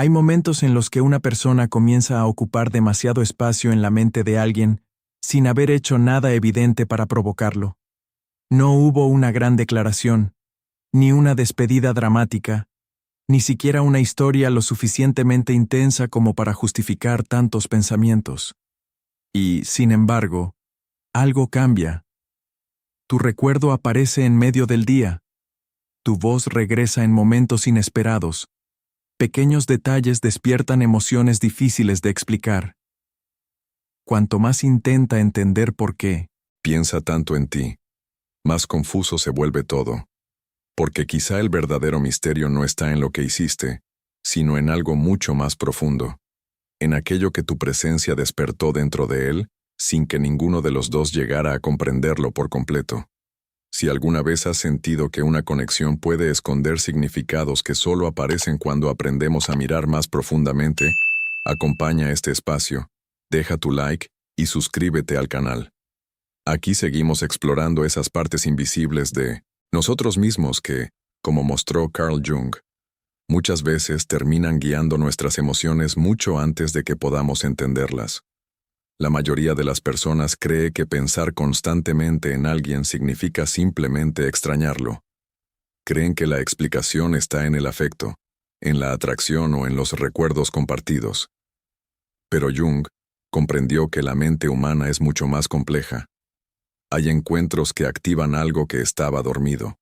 Hay momentos en los que una persona comienza a ocupar demasiado espacio en la mente de alguien sin haber hecho nada evidente para provocarlo. No hubo una gran declaración, ni una despedida dramática, ni siquiera una historia lo suficientemente intensa como para justificar tantos pensamientos. Y, sin embargo, algo cambia. Tu recuerdo aparece en medio del día. Tu voz regresa en momentos inesperados. Pequeños detalles despiertan emociones difíciles de explicar. Cuanto más intenta entender por qué, piensa tanto en ti, más confuso se vuelve todo. Porque quizá el verdadero misterio no está en lo que hiciste, sino en algo mucho más profundo, en aquello que tu presencia despertó dentro de él, sin que ninguno de los dos llegara a comprenderlo por completo. Si alguna vez has sentido que una conexión puede esconder significados que solo aparecen cuando aprendemos a mirar más profundamente, acompaña este espacio, deja tu like y suscríbete al canal. Aquí seguimos explorando esas partes invisibles de nosotros mismos que, como mostró Carl Jung, muchas veces terminan guiando nuestras emociones mucho antes de que podamos entenderlas. La mayoría de las personas cree que pensar constantemente en alguien significa simplemente extrañarlo. Creen que la explicación está en el afecto, en la atracción o en los recuerdos compartidos. Pero Jung comprendió que la mente humana es mucho más compleja. Hay encuentros que activan algo que estaba dormido.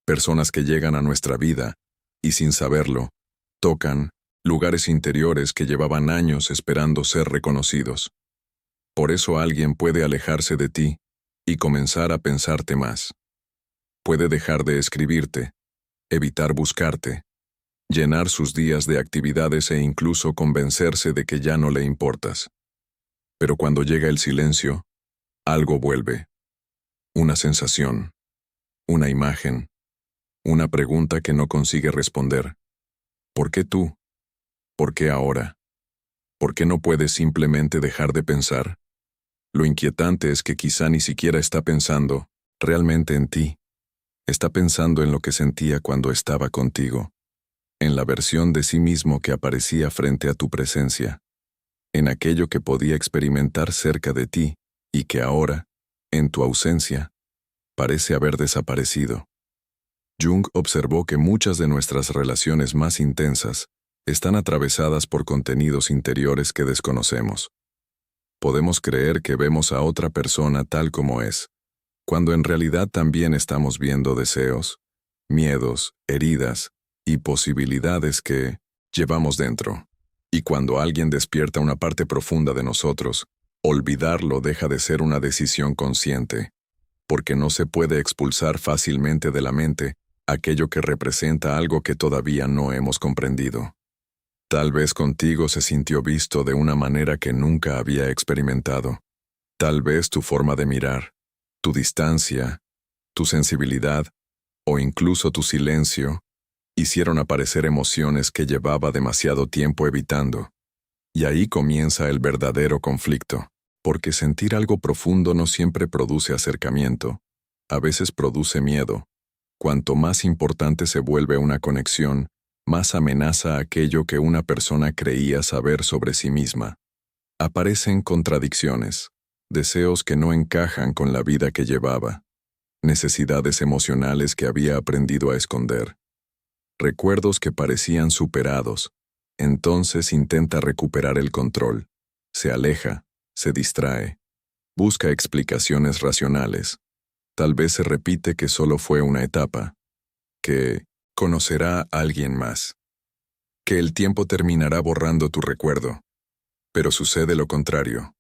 Personas que llegan a nuestra vida y, sin saberlo, tocan lugares interiores que llevaban años esperando ser reconocidos. Por eso alguien puede alejarse de ti y comenzar a pensarte más. Puede dejar de escribirte, evitar buscarte, llenar sus días de actividades e incluso convencerse de que ya no le importas. Pero cuando llega el silencio, algo vuelve. Una sensación, una imagen, una pregunta que no consigue responder. ¿Por qué tú? ¿Por qué ahora? ¿Por qué no puedes simplemente dejar de pensar? Lo inquietante es que quizá ni siquiera está pensando realmente en ti. Está pensando en lo que sentía cuando estaba contigo, en la versión de sí mismo que aparecía frente a tu presencia, en aquello que podía experimentar cerca de ti y que ahora, en tu ausencia, parece haber desaparecido. Jung observó que muchas de nuestras relaciones más intensas están atravesadas por contenidos interiores que desconocemos. Podemos creer que vemos a otra persona tal como es, cuando en realidad también estamos viendo deseos, miedos, heridas y posibilidades que llevamos dentro. Y cuando alguien despierta una parte profunda de nosotros, olvidarlo deja de ser una decisión consciente, porque no se puede expulsar fácilmente de la mente aquello que representa algo que todavía no hemos comprendido. Tal vez contigo se sintió visto de una manera que nunca había experimentado. Tal vez tu forma de mirar, tu distancia, tu sensibilidad o incluso tu silencio hicieron aparecer emociones que llevaba demasiado tiempo evitando. Y ahí comienza el verdadero conflicto, porque sentir algo profundo no siempre produce acercamiento, a veces produce miedo. Cuanto más importante se vuelve una conexión, más amenaza aquello que una persona creía saber sobre sí misma. Aparecen contradicciones, deseos que no encajan con la vida que llevaba, necesidades emocionales que había aprendido a esconder, recuerdos que parecían superados. Entonces intenta recuperar el control, se aleja, se distrae, busca explicaciones racionales. Tal vez se repite que solo fue una etapa, que conocerá a alguien más, que el tiempo terminará borrando tu recuerdo. Pero sucede lo contrario.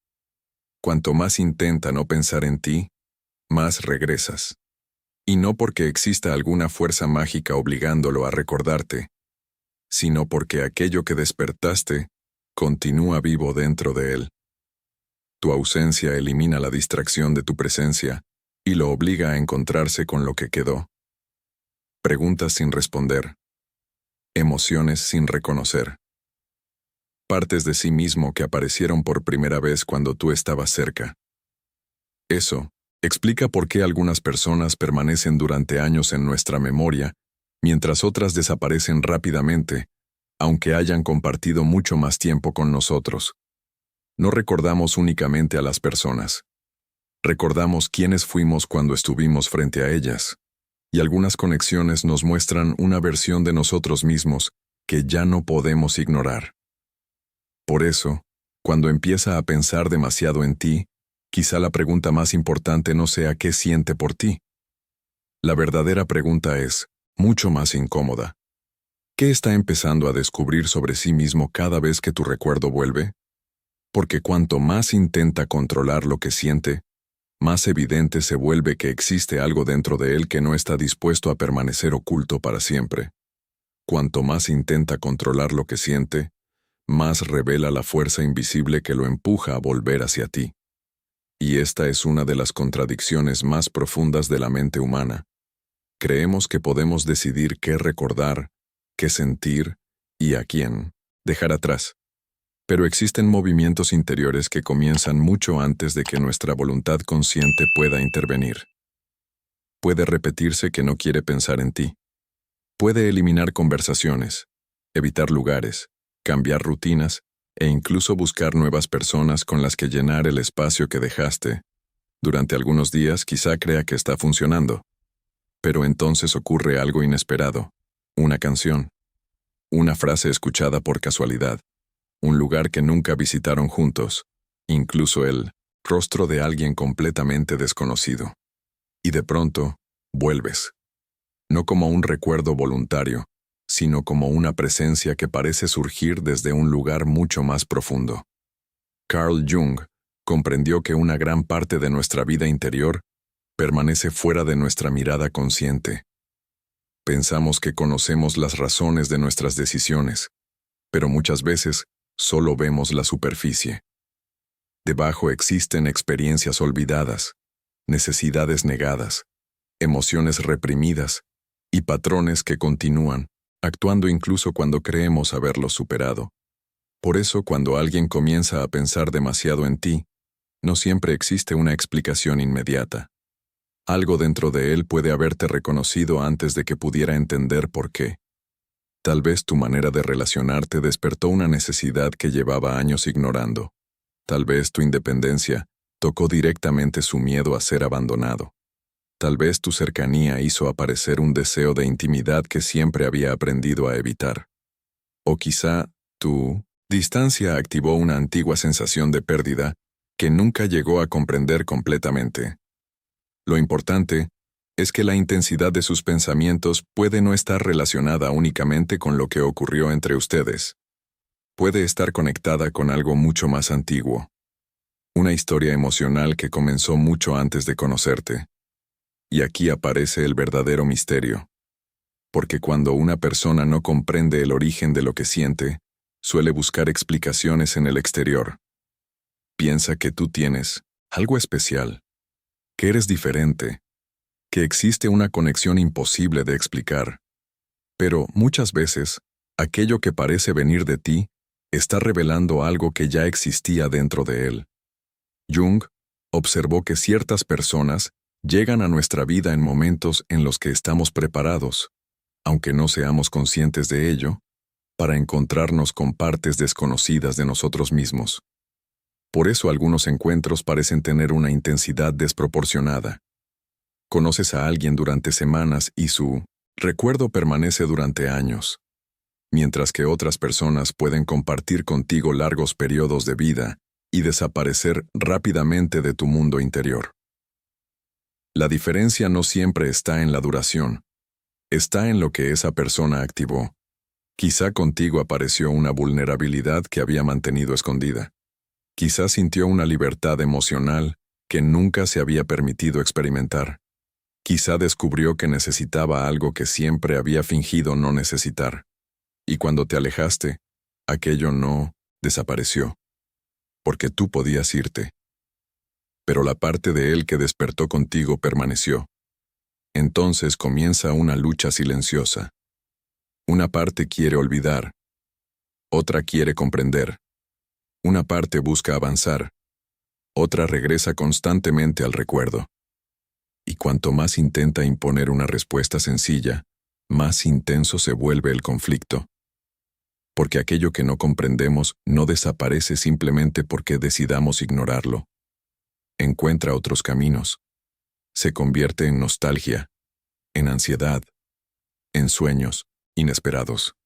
Cuanto más intenta no pensar en ti, más regresas. Y no porque exista alguna fuerza mágica obligándolo a recordarte, sino porque aquello que despertaste continúa vivo dentro de él. Tu ausencia elimina la distracción de tu presencia y lo obliga a encontrarse con lo que quedó. Preguntas sin responder. Emociones sin reconocer. Partes de sí mismo que aparecieron por primera vez cuando tú estabas cerca. Eso explica por qué algunas personas permanecen durante años en nuestra memoria, mientras otras desaparecen rápidamente, aunque hayan compartido mucho más tiempo con nosotros. No recordamos únicamente a las personas. Recordamos quiénes fuimos cuando estuvimos frente a ellas, y algunas conexiones nos muestran una versión de nosotros mismos que ya no podemos ignorar. Por eso, cuando empieza a pensar demasiado en ti, quizá la pregunta más importante no sea qué siente por ti. La verdadera pregunta es, mucho más incómoda. ¿Qué está empezando a descubrir sobre sí mismo cada vez que tu recuerdo vuelve? Porque cuanto más intenta controlar lo que siente, más evidente se vuelve que existe algo dentro de él que no está dispuesto a permanecer oculto para siempre. Cuanto más intenta controlar lo que siente, más revela la fuerza invisible que lo empuja a volver hacia ti. Y esta es una de las contradicciones más profundas de la mente humana. Creemos que podemos decidir qué recordar, qué sentir y a quién dejar atrás. Pero existen movimientos interiores que comienzan mucho antes de que nuestra voluntad consciente pueda intervenir. Puede repetirse que no quiere pensar en ti. Puede eliminar conversaciones, evitar lugares, cambiar rutinas e incluso buscar nuevas personas con las que llenar el espacio que dejaste. Durante algunos días quizá crea que está funcionando. Pero entonces ocurre algo inesperado. Una canción. Una frase escuchada por casualidad. Un lugar que nunca visitaron juntos, incluso el rostro de alguien completamente desconocido. Y de pronto, vuelves. No como un recuerdo voluntario, sino como una presencia que parece surgir desde un lugar mucho más profundo. Carl Jung comprendió que una gran parte de nuestra vida interior permanece fuera de nuestra mirada consciente. Pensamos que conocemos las razones de nuestras decisiones, pero muchas veces solo vemos la superficie. Debajo existen experiencias olvidadas, necesidades negadas, emociones reprimidas y patrones que continúan, actuando incluso cuando creemos haberlos superado. Por eso, cuando alguien comienza a pensar demasiado en ti, no siempre existe una explicación inmediata. Algo dentro de él puede haberte reconocido antes de que pudiera entender por qué. Tal vez tu manera de relacionarte despertó una necesidad que llevaba años ignorando. Tal vez tu independencia tocó directamente su miedo a ser abandonado. Tal vez tu cercanía hizo aparecer un deseo de intimidad que siempre había aprendido a evitar. O quizá tu distancia activó una antigua sensación de pérdida que nunca llegó a comprender completamente. Lo importante es que la intensidad de sus pensamientos puede no estar relacionada únicamente con lo que ocurrió entre ustedes. Puede estar conectada con algo mucho más antiguo. Una historia emocional que comenzó mucho antes de conocerte. Y aquí aparece el verdadero misterio. Porque cuando una persona no comprende el origen de lo que siente, suele buscar explicaciones en el exterior. Piensa que tú tienes algo especial, que eres diferente, que existe una conexión imposible de explicar. Pero muchas veces, aquello que parece venir de ti está revelando algo que ya existía dentro de él. Jung observó que ciertas personas llegan a nuestra vida en momentos en los que estamos preparados, aunque no seamos conscientes de ello, para encontrarnos con partes desconocidas de nosotros mismos. Por eso algunos encuentros parecen tener una intensidad desproporcionada. Conoces a alguien durante semanas y su recuerdo permanece durante años, mientras que otras personas pueden compartir contigo largos periodos de vida y desaparecer rápidamente de tu mundo interior. La diferencia no siempre está en la duración, está en lo que esa persona activó. Quizá contigo apareció una vulnerabilidad que había mantenido escondida. Quizá sintió una libertad emocional que nunca se había permitido experimentar. Quizá descubrió que necesitaba algo que siempre había fingido no necesitar. Y cuando te alejaste, aquello no desapareció, porque tú podías irte. Pero la parte de él que despertó contigo permaneció. Entonces comienza una lucha silenciosa. Una parte quiere olvidar, otra quiere comprender. Una parte busca avanzar, otra regresa constantemente al recuerdo. Y cuanto más intenta imponer una respuesta sencilla, más intenso se vuelve el conflicto. porque aquello que no comprendemos no desaparece simplemente porque decidamos ignorarlo. Encuentra otros caminos. Se convierte en nostalgia, en ansiedad, en sueños inesperados,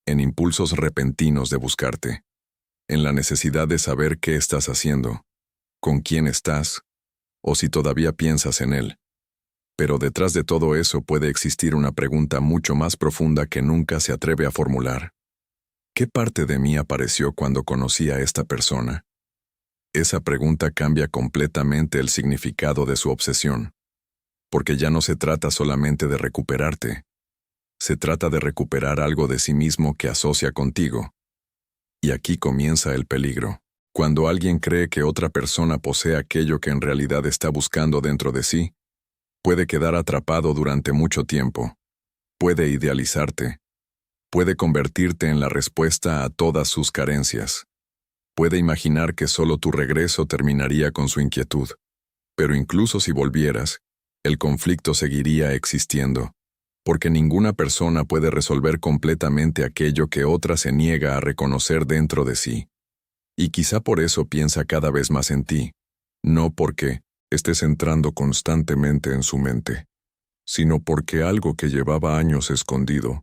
en impulsos repentinos de buscarte, en la necesidad de saber qué estás haciendo, con quién estás, o si todavía piensas en él. Pero detrás de todo eso puede existir una pregunta mucho más profunda que nunca se atreve a formular. ¿Qué parte de mí apareció cuando conocí a esta persona? Esa pregunta cambia completamente el significado de su obsesión, porque ya no se trata solamente de recuperarte. Se trata de recuperar algo de sí mismo que asocia contigo. Y aquí comienza el peligro. Cuando alguien cree que otra persona posee aquello que en realidad está buscando dentro de sí, puede quedar atrapado durante mucho tiempo. Puede idealizarte. Puede convertirte en la respuesta a todas sus carencias. Puede imaginar que solo tu regreso terminaría con su inquietud. Pero incluso si volvieras, el conflicto seguiría existiendo, porque ninguna persona puede resolver completamente aquello que otra se niega a reconocer dentro de sí. Y quizá por eso piensa cada vez más en ti, no porque estés entrando constantemente en su mente, sino porque algo que llevaba años escondido,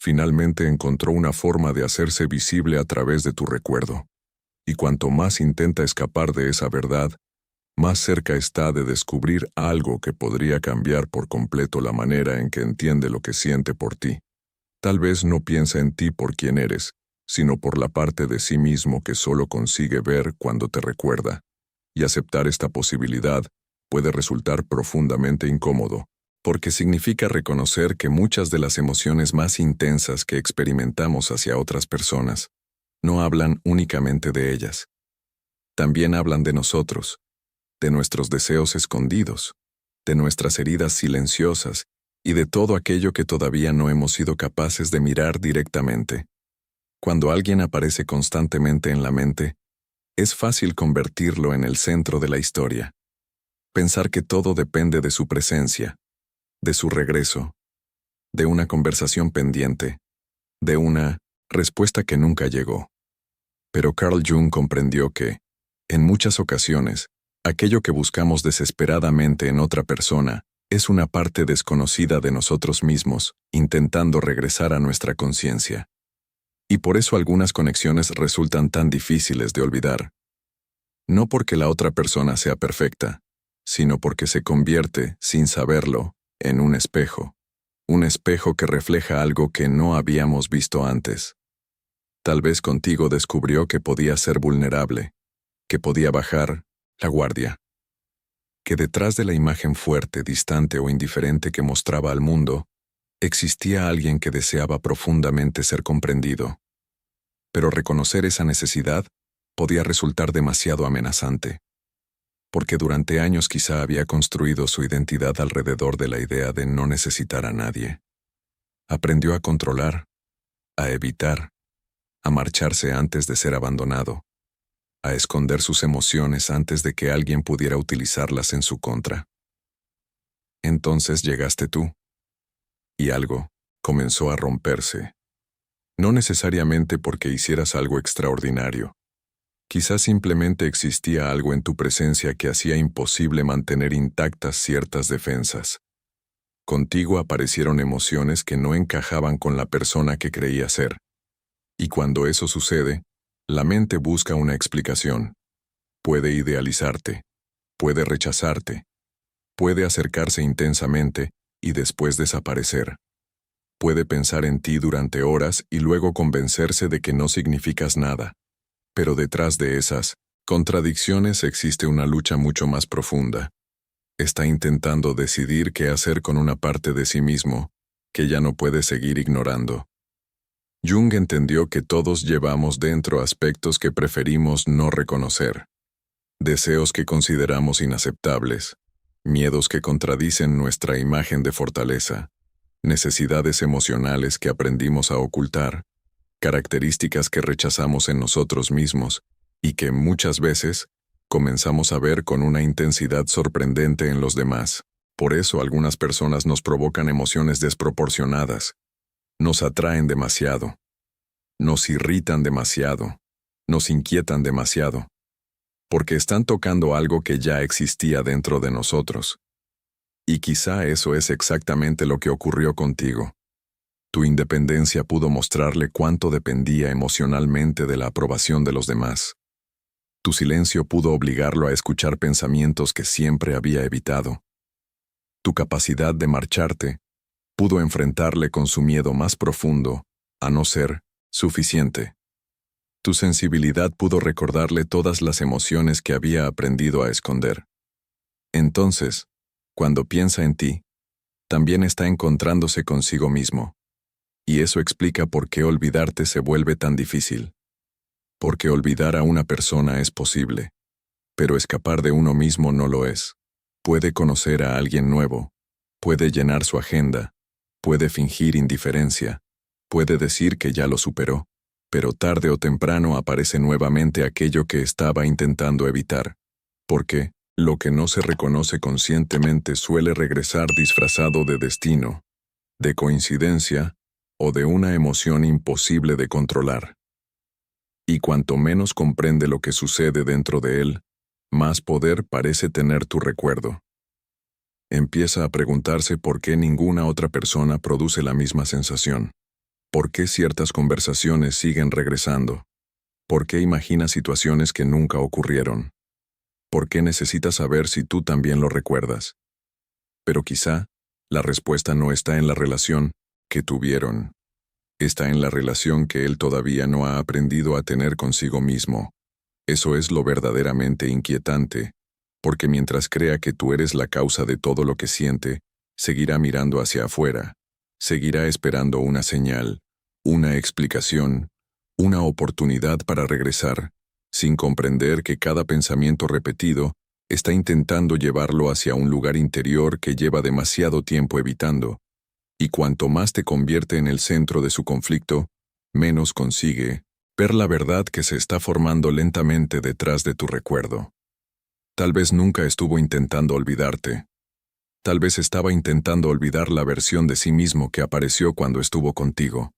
finalmente encontró una forma de hacerse visible a través de tu recuerdo. Y cuanto más intenta escapar de esa verdad, más cerca está de descubrir algo que podría cambiar por completo la manera en que entiende lo que siente por ti. Tal vez no piensa en ti por quien eres, sino por la parte de sí mismo que solo consigue ver cuando te recuerda. Y aceptar esta posibilidad puede resultar profundamente incómodo, porque significa reconocer que muchas de las emociones más intensas que experimentamos hacia otras personas no hablan únicamente de ellas. También hablan de nosotros, de nuestros deseos escondidos, de nuestras heridas silenciosas y de todo aquello que todavía no hemos sido capaces de mirar directamente. Cuando alguien aparece constantemente en la mente, es fácil convertirlo en el centro de la historia. Pensar que todo depende de su presencia, de su regreso, de una conversación pendiente, de una respuesta que nunca llegó. Pero Carl Jung comprendió que, en muchas ocasiones, aquello que buscamos desesperadamente en otra persona es una parte desconocida de nosotros mismos, intentando regresar a nuestra conciencia. Y por eso algunas conexiones resultan tan difíciles de olvidar. No porque la otra persona sea perfecta, sino porque se convierte, sin saberlo, en un espejo que refleja algo que no habíamos visto antes. Tal vez contigo descubrió que podía ser vulnerable, que podía bajar la guardia, que detrás de la imagen fuerte, distante o indiferente que mostraba al mundo, existía alguien que deseaba profundamente ser comprendido. Pero reconocer esa necesidad podía resultar demasiado amenazante, porque durante años quizá había construido su identidad alrededor de la idea de no necesitar a nadie. Aprendió a controlar, a evitar, a marcharse antes de ser abandonado, a esconder sus emociones antes de que alguien pudiera utilizarlas en su contra. Entonces llegaste tú, y algo comenzó a romperse. No necesariamente porque hicieras algo extraordinario. Quizás simplemente existía algo en tu presencia que hacía imposible mantener intactas ciertas defensas. Contigo aparecieron emociones que no encajaban con la persona que creía ser. Y cuando eso sucede, la mente busca una explicación. Puede idealizarte, puede rechazarte, puede acercarse intensamente y después desaparecer. Puede pensar en ti durante horas y luego convencerse de que no significas nada. Pero detrás de esas contradicciones existe una lucha mucho más profunda. Está intentando decidir qué hacer con una parte de sí mismo que ya no puede seguir ignorando. Jung entendió que todos llevamos dentro aspectos que preferimos no reconocer, deseos que consideramos inaceptables, miedos que contradicen nuestra imagen de fortaleza, necesidades emocionales que aprendimos a ocultar, características que rechazamos en nosotros mismos y que muchas veces comenzamos a ver con una intensidad sorprendente en los demás. Por eso algunas personas nos provocan emociones desproporcionadas, nos atraen demasiado. nos irritan demasiado, nos inquietan demasiado, porque están tocando algo que ya existía dentro de nosotros. Y quizá eso es exactamente lo que ocurrió contigo. Tu independencia pudo mostrarle cuánto dependía emocionalmente de la aprobación de los demás. Tu silencio pudo obligarlo a escuchar pensamientos que siempre había evitado. Tu capacidad de marcharte pudo enfrentarle con su miedo más profundo a no ser suficiente. Tu sensibilidad pudo recordarle todas las emociones que había aprendido a esconder. Entonces, cuando piensa en ti, también está encontrándose consigo mismo. Y eso explica por qué olvidarte se vuelve tan difícil. Porque olvidar a una persona es posible, pero escapar de uno mismo no lo es. Puede conocer a alguien nuevo, puede llenar su agenda, puede fingir indiferencia, puede decir que ya lo superó, pero tarde o temprano aparece nuevamente aquello que estaba intentando evitar. Porque lo que no se reconoce conscientemente suele regresar disfrazado de destino, de coincidencia o de una emoción imposible de controlar. Y cuanto menos comprende lo que sucede dentro de él, más poder parece tener tu recuerdo. Empieza a preguntarse por qué ninguna otra persona produce la misma sensación. ¿Por qué ciertas conversaciones siguen regresando? ¿Por qué imagina situaciones que nunca ocurrieron? ¿Por qué necesitas saber si tú también lo recuerdas? Pero quizá, la respuesta no está en la relación que tuvieron. Está en la relación que él todavía no ha aprendido a tener consigo mismo. Eso es lo verdaderamente inquietante, porque mientras crea que tú eres la causa de todo lo que siente, seguirá mirando hacia afuera, seguirá esperando una señal, una explicación, una oportunidad para regresar, sin comprender que cada pensamiento repetido está intentando llevarlo hacia un lugar interior que lleva demasiado tiempo evitando. Y cuanto más te convierte en el centro de su conflicto, menos consigue ver la verdad que se está formando lentamente detrás de tu recuerdo. Tal vez nunca estuvo intentando olvidarte. Tal vez estaba intentando olvidar la versión de sí mismo que apareció cuando estuvo contigo.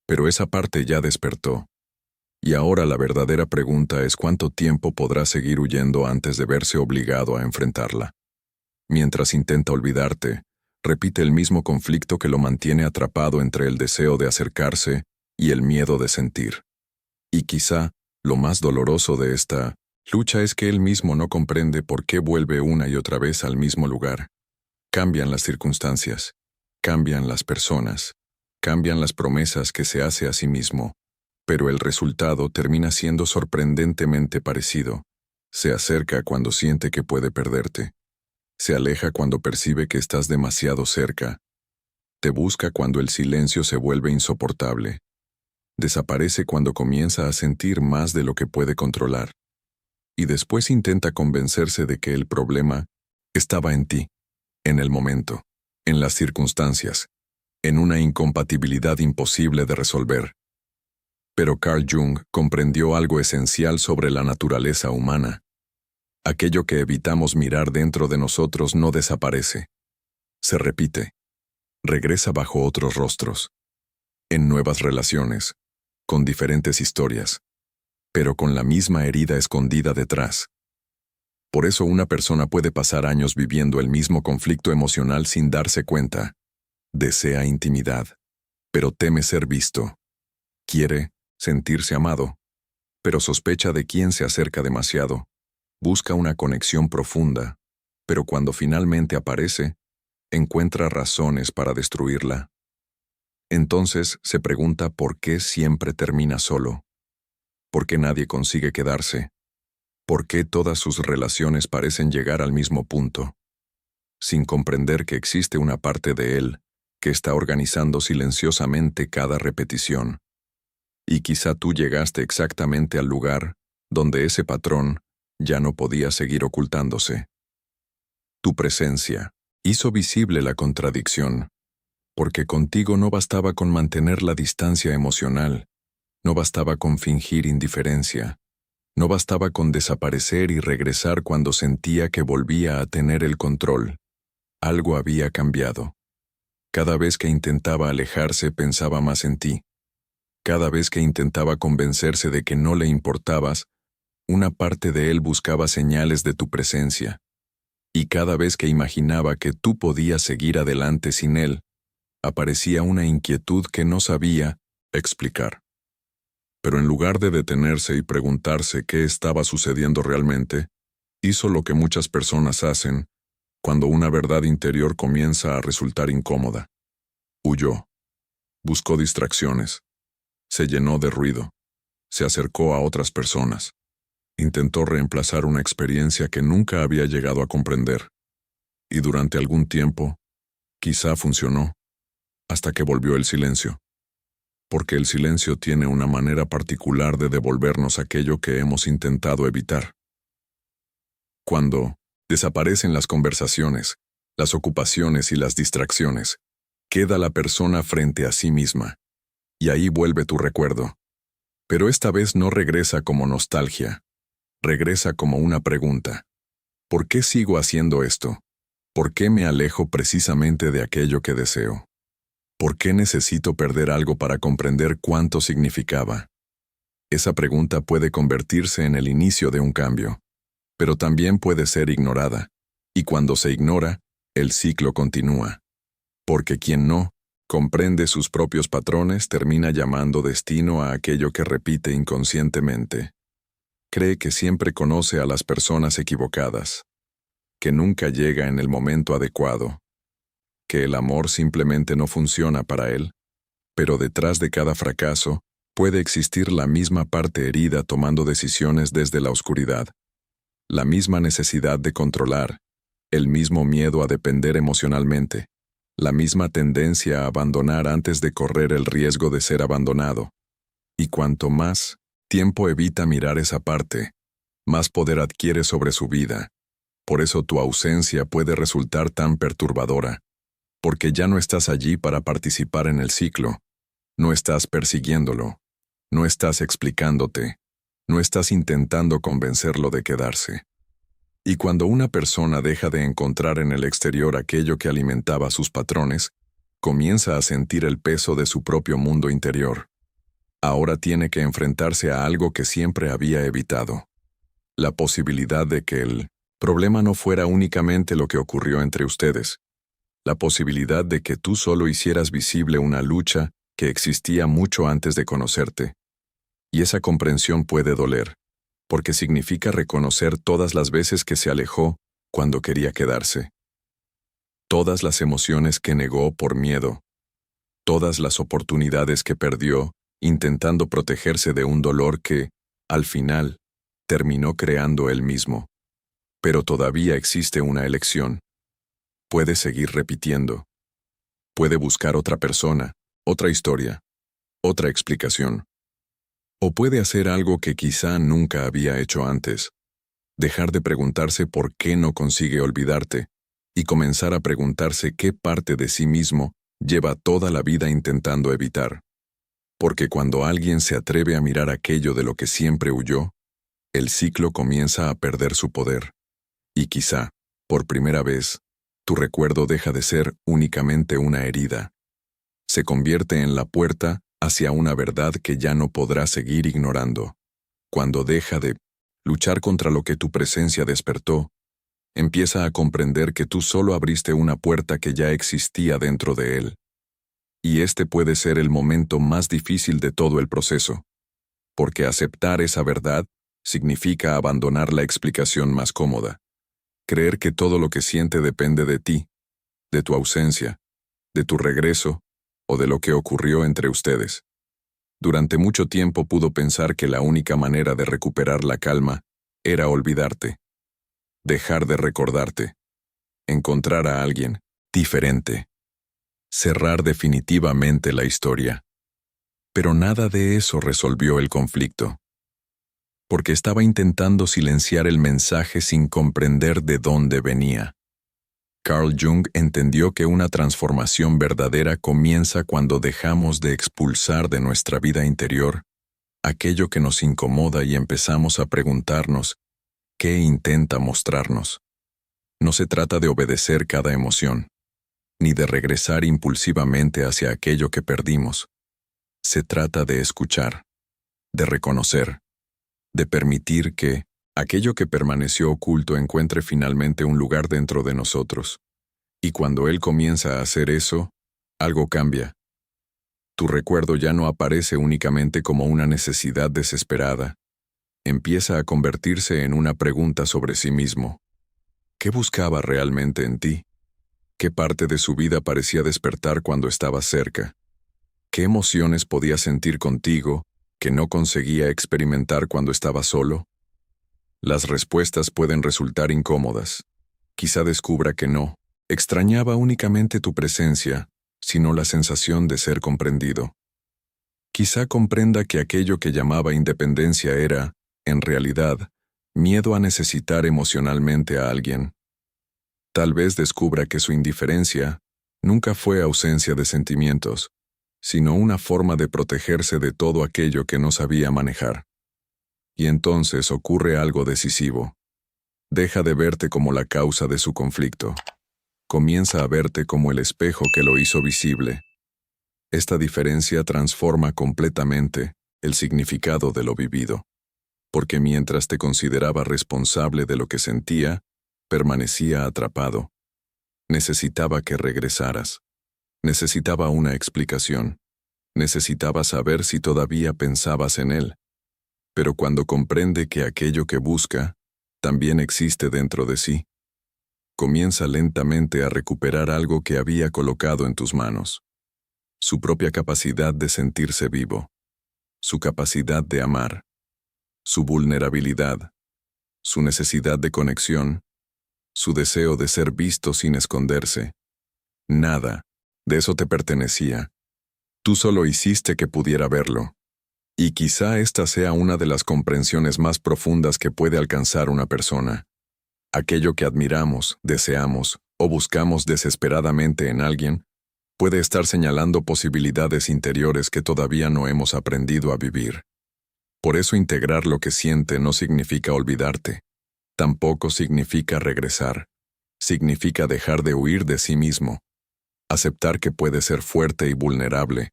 Pero esa parte ya despertó. Y ahora la verdadera pregunta es cuánto tiempo podrá seguir huyendo antes de verse obligado a enfrentarla. Mientras intenta olvidarte, repite el mismo conflicto que lo mantiene atrapado entre el deseo de acercarse y el miedo de sentir. Y quizá, lo más doloroso de esta lucha es que él mismo no comprende por qué vuelve una y otra vez al mismo lugar. Cambian las circunstancias, cambian las personas, cambian las promesas que se hace a sí mismo, pero el resultado termina siendo sorprendentemente parecido. Se acerca cuando siente que puede perderte. Se aleja cuando percibe que estás demasiado cerca. Te busca cuando el silencio se vuelve insoportable. Desaparece cuando comienza a sentir más de lo que puede controlar. Y después intenta convencerse de que el problema estaba en ti, en el momento, en las circunstancias, en una incompatibilidad imposible de resolver. Pero Carl Jung comprendió algo esencial sobre la naturaleza humana. Aquello que evitamos mirar dentro de nosotros no desaparece. Se repite. Regresa bajo otros rostros. En nuevas relaciones. Con diferentes historias. Pero con la misma herida escondida detrás. Por eso una persona puede pasar años viviendo el mismo conflicto emocional sin darse cuenta. Desea intimidad. Pero teme ser visto. Quiere sentirse amado. Pero sospecha de quien se acerca demasiado. Busca una conexión profunda, pero cuando finalmente aparece, encuentra razones para destruirla. Entonces se pregunta por qué siempre termina solo. ¿Por qué nadie consigue quedarse? ¿Por qué todas sus relaciones parecen llegar al mismo punto? Sin comprender que existe una parte de él que está organizando silenciosamente cada repetición. Y quizá tú llegaste exactamente al lugar donde ese patrón ya no podía seguir ocultándose. Tu presencia hizo visible la contradicción, porque contigo no bastaba con mantener la distancia emocional, no bastaba con fingir indiferencia, no bastaba con desaparecer y regresar cuando sentía que volvía a tener el control. Algo había cambiado. Cada vez que intentaba alejarse pensaba más en ti. Cada vez que intentaba convencerse de que no le importabas, una parte de él buscaba señales de tu presencia. Y cada vez que imaginaba que tú podías seguir adelante sin él, aparecía una inquietud que no sabía explicar. Pero en lugar de detenerse y preguntarse qué estaba sucediendo realmente, hizo lo que muchas personas hacen cuando una verdad interior comienza a resultar incómoda. Huyó. Buscó distracciones. Se llenó de ruido. Se acercó a otras personas. Intentó reemplazar una experiencia que nunca había llegado a comprender. Y durante algún tiempo, quizá funcionó, hasta que volvió el silencio. Porque el silencio tiene una manera particular de devolvernos aquello que hemos intentado evitar. Cuando desaparecen las conversaciones, las ocupaciones y las distracciones, queda la persona frente a sí misma. Y ahí vuelve tu recuerdo. Pero esta vez no regresa como nostalgia. Regresa como una pregunta. ¿Por qué sigo haciendo esto? ¿Por qué me alejo precisamente de aquello que deseo? ¿Por qué necesito perder algo para comprender cuánto significaba? Esa pregunta puede convertirse en el inicio de un cambio, pero también puede ser ignorada, y cuando se ignora, el ciclo continúa. Porque quien no comprende sus propios patrones termina llamando destino a aquello que repite inconscientemente. Cree que siempre conoce a las personas equivocadas, que nunca llega en el momento adecuado, que el amor simplemente no funciona para él, pero detrás de cada fracaso puede existir la misma parte herida tomando decisiones desde la oscuridad, la misma necesidad de controlar, el mismo miedo a depender emocionalmente, la misma tendencia a abandonar antes de correr el riesgo de ser abandonado. Y cuanto más tiempo evita mirar esa parte, más poder adquiere sobre su vida. Por eso tu ausencia puede resultar tan perturbadora, porque ya no estás allí para participar en el ciclo, no estás persiguiéndolo, no estás explicándote, no estás intentando convencerlo de quedarse. Y cuando una persona deja de encontrar en el exterior aquello que alimentaba sus patrones, comienza a sentir el peso de su propio mundo interior. Ahora tiene que enfrentarse a algo que siempre había evitado. La posibilidad de que el problema no fuera únicamente lo que ocurrió entre ustedes. La posibilidad de que tú solo hicieras visible una lucha que existía mucho antes de conocerte. Y esa comprensión puede doler, porque significa reconocer todas las veces que se alejó cuando quería quedarse. Todas las emociones que negó por miedo. Todas las oportunidades que perdió intentando protegerse de un dolor que, al final, terminó creando él mismo. Pero todavía existe una elección. Puede seguir repitiendo. Puede buscar otra persona, otra historia, otra explicación. O puede hacer algo que quizá nunca había hecho antes. Dejar de preguntarse por qué no consigue olvidarte y comenzar a preguntarse qué parte de sí mismo lleva toda la vida intentando evitar. Porque cuando alguien se atreve a mirar aquello de lo que siempre huyó, el ciclo comienza a perder su poder. Y quizá, por primera vez, tu recuerdo deja de ser únicamente una herida. Se convierte en la puerta hacia una verdad que ya no podrás seguir ignorando. Cuando deja de luchar contra lo que tu presencia despertó, empieza a comprender que tú solo abriste una puerta que ya existía dentro de él. Y este puede ser el momento más difícil de todo el proceso, porque aceptar esa verdad significa abandonar la explicación más cómoda, creer que todo lo que siente depende de ti, de tu ausencia, de tu regreso o de lo que ocurrió entre ustedes. Durante mucho tiempo pudo pensar que la única manera de recuperar la calma era olvidarte, dejar de recordarte, encontrar a alguien diferente. Cerrar definitivamente la historia. Pero nada de eso resolvió el conflicto. Porque estaba intentando silenciar el mensaje sin comprender de dónde venía. Carl Jung entendió que una transformación verdadera comienza cuando dejamos de expulsar de nuestra vida interior aquello que nos incomoda y empezamos a preguntarnos qué intenta mostrarnos. No se trata de obedecer cada emoción, ni de regresar impulsivamente hacia aquello que perdimos. Se trata de escuchar, de reconocer, de permitir que aquello que permaneció oculto encuentre finalmente un lugar dentro de nosotros. Y cuando Él comienza a hacer eso, algo cambia. Tu recuerdo ya no aparece únicamente como una necesidad desesperada. Empieza a convertirse en una pregunta sobre sí mismo. ¿Qué buscaba realmente en ti? ¿Qué parte de su vida parecía despertar cuando estabas cerca? ¿Qué emociones podía sentir contigo que no conseguía experimentar cuando estaba solo? Las respuestas pueden resultar incómodas. Quizá descubra que no extrañaba únicamente tu presencia, sino la sensación de ser comprendido. Quizá comprenda que aquello que llamaba independencia era, en realidad, miedo a necesitar emocionalmente a alguien. Tal vez descubra que su indiferencia nunca fue ausencia de sentimientos, sino una forma de protegerse de todo aquello que no sabía manejar. Y entonces ocurre algo decisivo. Deja de verte como la causa de su conflicto. Comienza a verte como el espejo que lo hizo visible. Esta diferencia transforma completamente el significado de lo vivido, porque mientras te consideraba responsable de lo que sentía, permanecía atrapado. Necesitaba que regresaras. Necesitaba una explicación. Necesitaba saber si todavía pensabas en él. Pero cuando comprende que aquello que busca también existe dentro de sí, comienza lentamente a recuperar algo que había colocado en tus manos. Su propia capacidad de sentirse vivo, su capacidad de amar, su vulnerabilidad, su necesidad de conexión, su deseo de ser visto sin esconderse. Nada de eso te pertenecía. Tú solo hiciste que pudiera verlo. Y quizá esta sea una de las comprensiones más profundas que puede alcanzar una persona. Aquello que admiramos, deseamos o buscamos desesperadamente en alguien puede estar señalando posibilidades interiores que todavía no hemos aprendido a vivir. Por eso integrar lo que siente no significa olvidarte. Tampoco significa regresar. Significa dejar de huir de sí mismo. Aceptar que puede ser fuerte y vulnerable,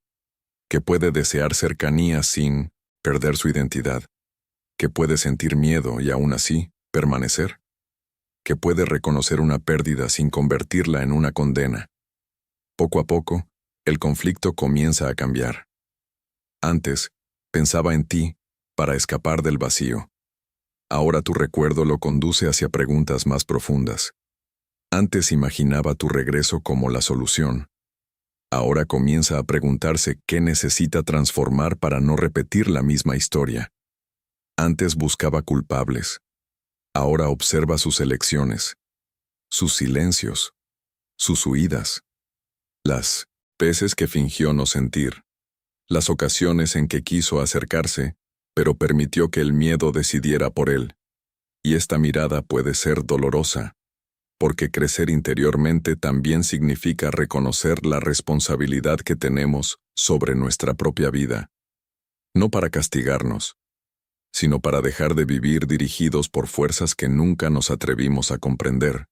que puede desear cercanía sin perder su identidad, que puede sentir miedo y aún así permanecer, que puede reconocer una pérdida sin convertirla en una condena. Poco a poco, el conflicto comienza a cambiar. Antes, pensaba en ti para escapar del vacío. Ahora tu recuerdo lo conduce hacia preguntas más profundas. Antes imaginaba tu regreso como la solución. Ahora comienza a preguntarse qué necesita transformar para no repetir la misma historia. Antes buscaba culpables. Ahora observa sus elecciones, sus silencios, sus huidas, las veces que fingió no sentir, las ocasiones en que quiso acercarse, pero permitió que el miedo decidiera por él. Y esta mirada puede ser dolorosa, porque crecer interiormente también significa reconocer la responsabilidad que tenemos sobre nuestra propia vida. No para castigarnos, sino para dejar de vivir dirigidos por fuerzas que nunca nos atrevimos a comprender.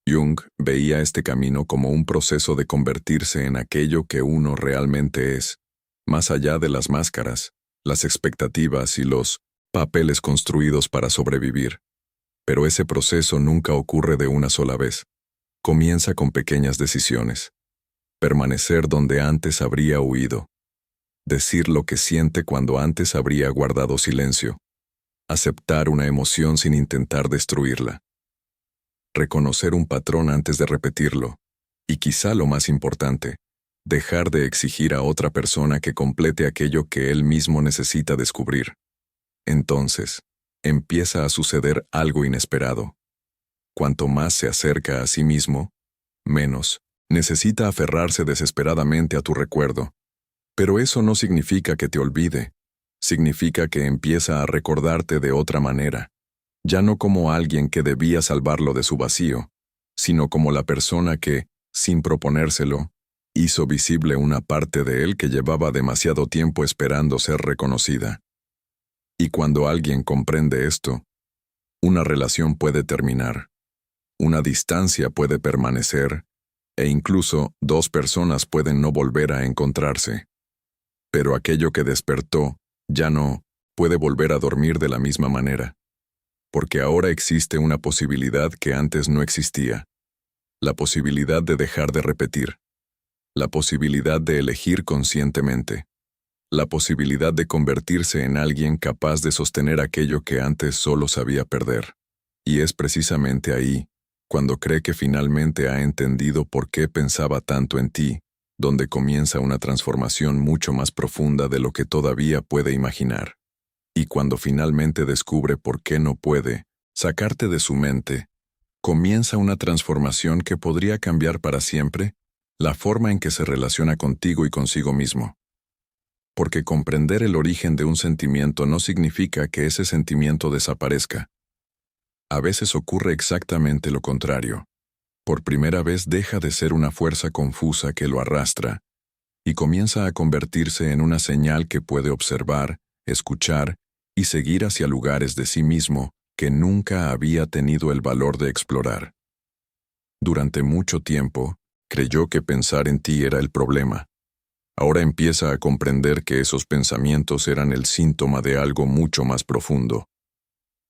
Jung veía este camino como un proceso de convertirse en aquello que uno realmente es, más allá de las máscaras, las expectativas y los papeles construidos para sobrevivir. Pero ese proceso nunca ocurre de una sola vez. Comienza con pequeñas decisiones. Permanecer donde antes habría huido. Decir lo que siente cuando antes habría guardado silencio. Aceptar una emoción sin intentar destruirla. Reconocer un patrón antes de repetirlo. Y quizá lo más importante, dejar de exigir a otra persona que complete aquello que él mismo necesita descubrir. Entonces, empieza a suceder algo inesperado. Cuanto más se acerca a sí mismo, menos necesita aferrarse desesperadamente a tu recuerdo. Pero eso no significa que te olvide. Significa que empieza a recordarte de otra manera. Ya no como alguien que debía salvarlo de su vacío, sino como la persona que, sin proponérselo, hizo visible una parte de él que llevaba demasiado tiempo esperando ser reconocida. Y cuando alguien comprende esto, una relación puede terminar, una distancia puede permanecer, e incluso dos personas pueden no volver a encontrarse. Pero aquello que despertó ya no puede volver a dormir de la misma manera, porque ahora existe una posibilidad que antes no existía, la posibilidad de dejar de repetir, la posibilidad de elegir conscientemente, la posibilidad de convertirse en alguien capaz de sostener aquello que antes solo sabía perder. Y es precisamente ahí, cuando cree que finalmente ha entendido por qué pensaba tanto en ti, donde comienza una transformación mucho más profunda de lo que todavía puede imaginar. Y cuando finalmente descubre por qué no puede sacarte de su mente, comienza una transformación que podría cambiar para siempre la forma en que se relaciona contigo y consigo mismo. Porque comprender el origen de un sentimiento no significa que ese sentimiento desaparezca. A veces ocurre exactamente lo contrario. Por primera vez deja de ser una fuerza confusa que lo arrastra y comienza a convertirse en una señal que puede observar, escuchar y seguir hacia lugares de sí mismo que nunca había tenido el valor de explorar. Durante mucho tiempo, creyó que pensar en ti era el problema. Ahora empieza a comprender que esos pensamientos eran el síntoma de algo mucho más profundo.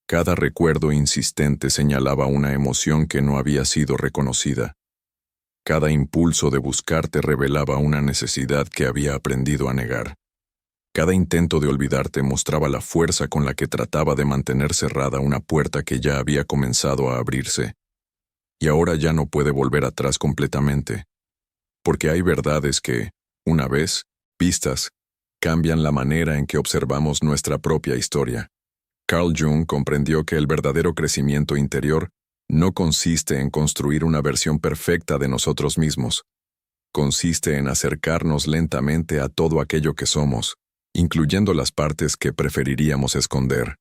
Cada recuerdo insistente señalaba una emoción que no había sido reconocida. Cada impulso de buscarte revelaba una necesidad que había aprendido a negar. Cada intento de olvidarte mostraba la fuerza con la que trataba de mantener cerrada una puerta que ya había comenzado a abrirse. Y ahora ya no puede volver atrás completamente. Porque hay verdades que, una vez vistas, cambian la manera en que observamos nuestra propia historia. Carl Jung comprendió que el verdadero crecimiento interior no consiste en construir una versión perfecta de nosotros mismos. Consiste en acercarnos lentamente a todo aquello que somos, incluyendo las partes que preferiríamos esconder.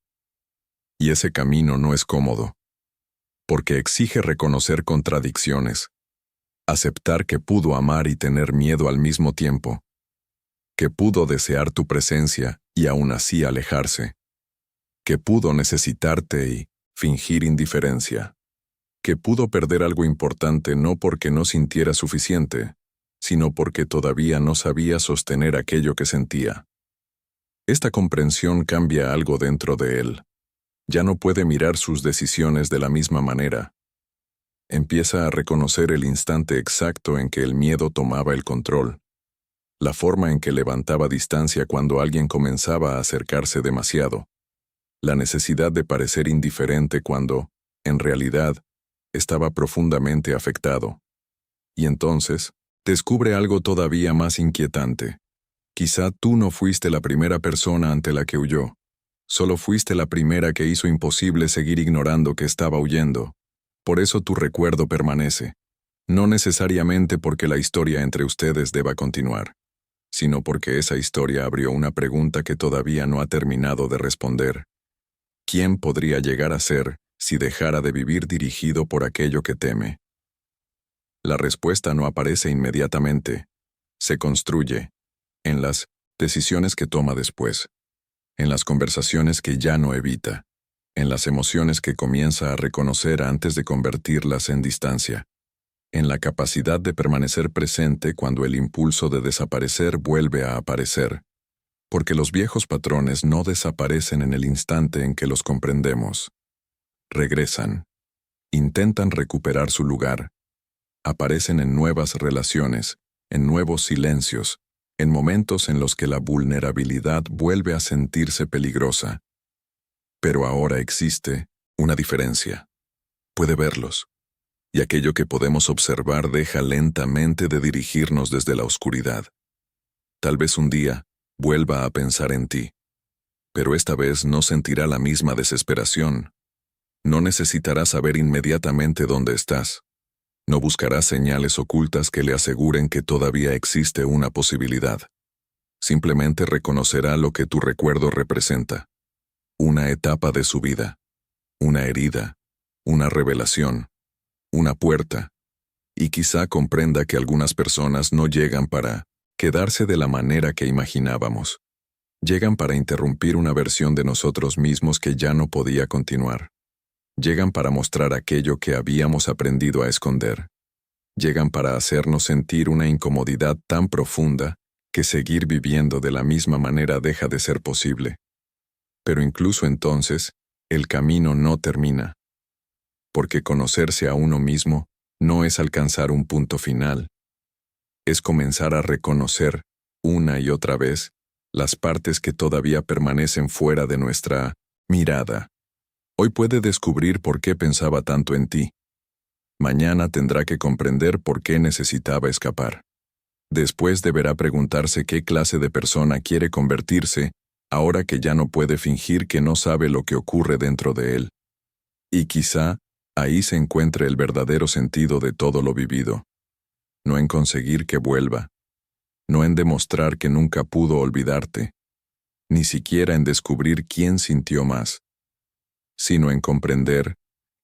Y ese camino no es cómodo, porque exige reconocer contradicciones, aceptar que pudo amar y tener miedo al mismo tiempo, que pudo desear tu presencia y aún así alejarse, que pudo necesitarte y fingir indiferencia, que pudo perder algo importante no porque no sintiera suficiente, sino porque todavía no sabía sostener aquello que sentía. Esta comprensión cambia algo dentro de él. Ya no puede mirar sus decisiones de la misma manera. Empieza a reconocer el instante exacto en que el miedo tomaba el control, la forma en que levantaba distancia cuando alguien comenzaba a acercarse demasiado, la necesidad de parecer indiferente cuando, en realidad, estaba profundamente afectado. Y entonces, descubre algo todavía más inquietante. Quizá tú no fuiste la primera persona ante la que huyó. Solo fuiste la primera que hizo imposible seguir ignorando que estaba huyendo. Por eso tu recuerdo permanece. No necesariamente porque la historia entre ustedes deba continuar, sino porque esa historia abrió una pregunta que todavía no ha terminado de responder. ¿Quién podría llegar a ser si dejara de vivir dirigido por aquello que teme? La respuesta no aparece inmediatamente. Se construye en las decisiones que toma después, en las conversaciones que ya no evita, en las emociones que comienza a reconocer antes de convertirlas en distancia, en la capacidad de permanecer presente cuando el impulso de desaparecer vuelve a aparecer, porque los viejos patrones no desaparecen en el instante en que los comprendemos. Regresan, intentan recuperar su lugar, aparecen en nuevas relaciones, en nuevos silencios, en momentos en los que la vulnerabilidad vuelve a sentirse peligrosa. Pero ahora existe una diferencia. Puede verlos, y aquello que podemos observar deja lentamente de dirigirnos desde la oscuridad. Tal vez un día vuelva a pensar en ti, pero esta vez no sentirá la misma desesperación. No necesitará saber inmediatamente dónde estás. No buscará señales ocultas que le aseguren que todavía existe una posibilidad. Simplemente reconocerá lo que tu recuerdo representa. Una etapa de su vida. Una herida. Una revelación. Una puerta. Y quizá comprenda que algunas personas no llegan para quedarse de la manera que imaginábamos. Llegan para interrumpir una versión de nosotros mismos que ya no podía continuar. Llegan para mostrar aquello que habíamos aprendido a esconder. Llegan para hacernos sentir una incomodidad tan profunda que seguir viviendo de la misma manera deja de ser posible. Pero incluso entonces, el camino no termina. Porque conocerse a uno mismo no es alcanzar un punto final. Es comenzar a reconocer, una y otra vez, las partes que todavía permanecen fuera de nuestra mirada. Hoy puede descubrir por qué pensaba tanto en ti. Mañana tendrá que comprender por qué necesitaba escapar. Después deberá preguntarse qué clase de persona quiere convertirse, ahora que ya no puede fingir que no sabe lo que ocurre dentro de él. Y quizá, ahí se encuentre el verdadero sentido de todo lo vivido. No en conseguir que vuelva, no en demostrar que nunca pudo olvidarte, ni siquiera en descubrir quién sintió más, sino en comprender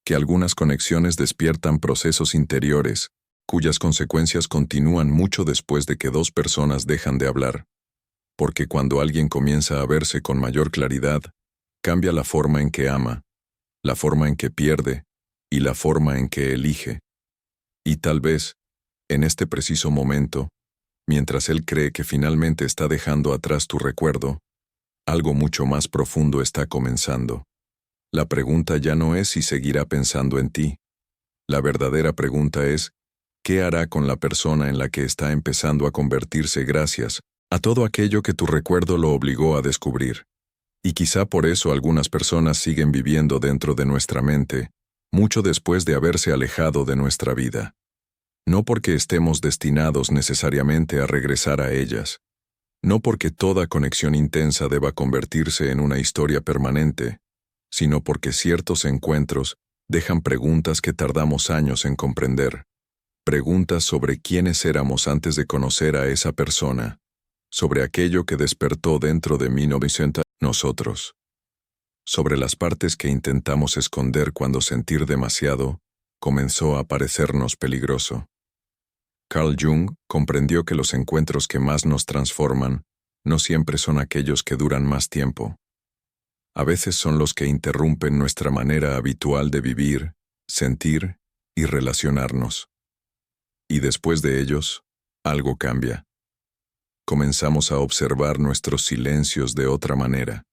que algunas conexiones despiertan procesos interiores, cuyas consecuencias continúan mucho después de que dos personas dejan de hablar. Porque cuando alguien comienza a verse con mayor claridad, cambia la forma en que ama, la forma en que pierde y la forma en que elige. Y tal vez, en este preciso momento, mientras él cree que finalmente está dejando atrás tu recuerdo, algo mucho más profundo está comenzando. La pregunta ya no es si seguirá pensando en ti. La verdadera pregunta es, ¿qué hará con la persona en la que está empezando a convertirse gracias a todo aquello que tu recuerdo lo obligó a descubrir? Y quizá por eso algunas personas siguen viviendo dentro de nuestra mente, mucho después de haberse alejado de nuestra vida. No porque estemos destinados necesariamente a regresar a ellas, no porque toda conexión intensa deba convertirse en una historia permanente, sino porque ciertos encuentros dejan preguntas que tardamos años en comprender. Preguntas sobre quiénes éramos antes de conocer a esa persona, sobre aquello que despertó dentro de 1900 nosotros, sobre las partes que intentamos esconder cuando sentir demasiado comenzó a parecernos peligroso. Carl Jung comprendió que los encuentros que más nos transforman no siempre son aquellos que duran más tiempo. A veces son los que interrumpen nuestra manera habitual de vivir, sentir y relacionarnos. Y después de ellos, algo cambia. Comenzamos a observar nuestros silencios de otra manera,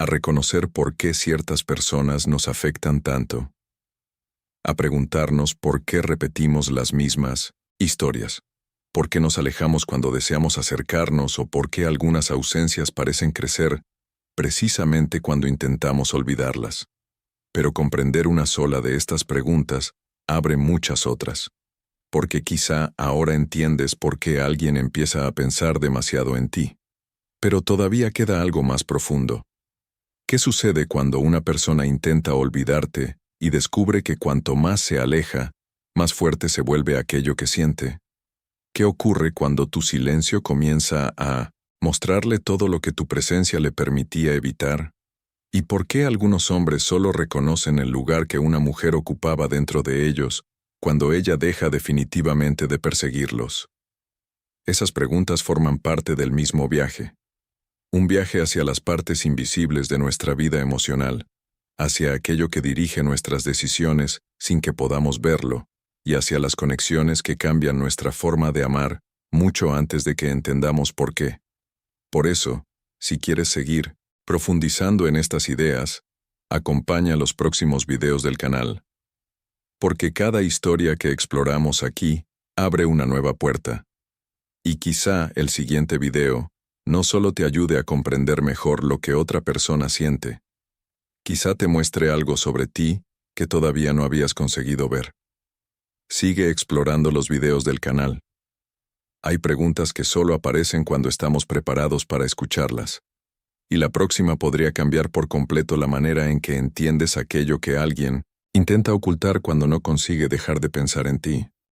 a reconocer por qué ciertas personas nos afectan tanto, a preguntarnos por qué repetimos las mismas historias, por qué nos alejamos cuando deseamos acercarnos o por qué algunas ausencias parecen crecer precisamente cuando intentamos olvidarlas. Pero comprender una sola de estas preguntas abre muchas otras, porque quizá ahora entiendes por qué alguien empieza a pensar demasiado en ti. Pero todavía queda algo más profundo. ¿Qué sucede cuando una persona intenta olvidarte y descubre que cuanto más se aleja, más fuerte se vuelve aquello que siente? ¿Qué ocurre cuando tu silencio comienza a mostrarle todo lo que tu presencia le permitía evitar? ¿Y por qué algunos hombres solo reconocen el lugar que una mujer ocupaba dentro de ellos cuando ella deja definitivamente de perseguirlos? Esas preguntas forman parte del mismo viaje. Un viaje hacia las partes invisibles de nuestra vida emocional, hacia aquello que dirige nuestras decisiones sin que podamos verlo, y hacia las conexiones que cambian nuestra forma de amar mucho antes de que entendamos por qué. Por eso, si quieres seguir profundizando en estas ideas, acompaña los próximos videos del canal. Porque cada historia que exploramos aquí abre una nueva puerta. Y quizá el siguiente video no solo te ayude a comprender mejor lo que otra persona siente, quizá te muestre algo sobre ti que todavía no habías conseguido ver. Sigue explorando los videos del canal. Hay preguntas que solo aparecen cuando estamos preparados para escucharlas. Y la próxima podría cambiar por completo la manera en que entiendes aquello que alguien intenta ocultar cuando no consigue dejar de pensar en ti.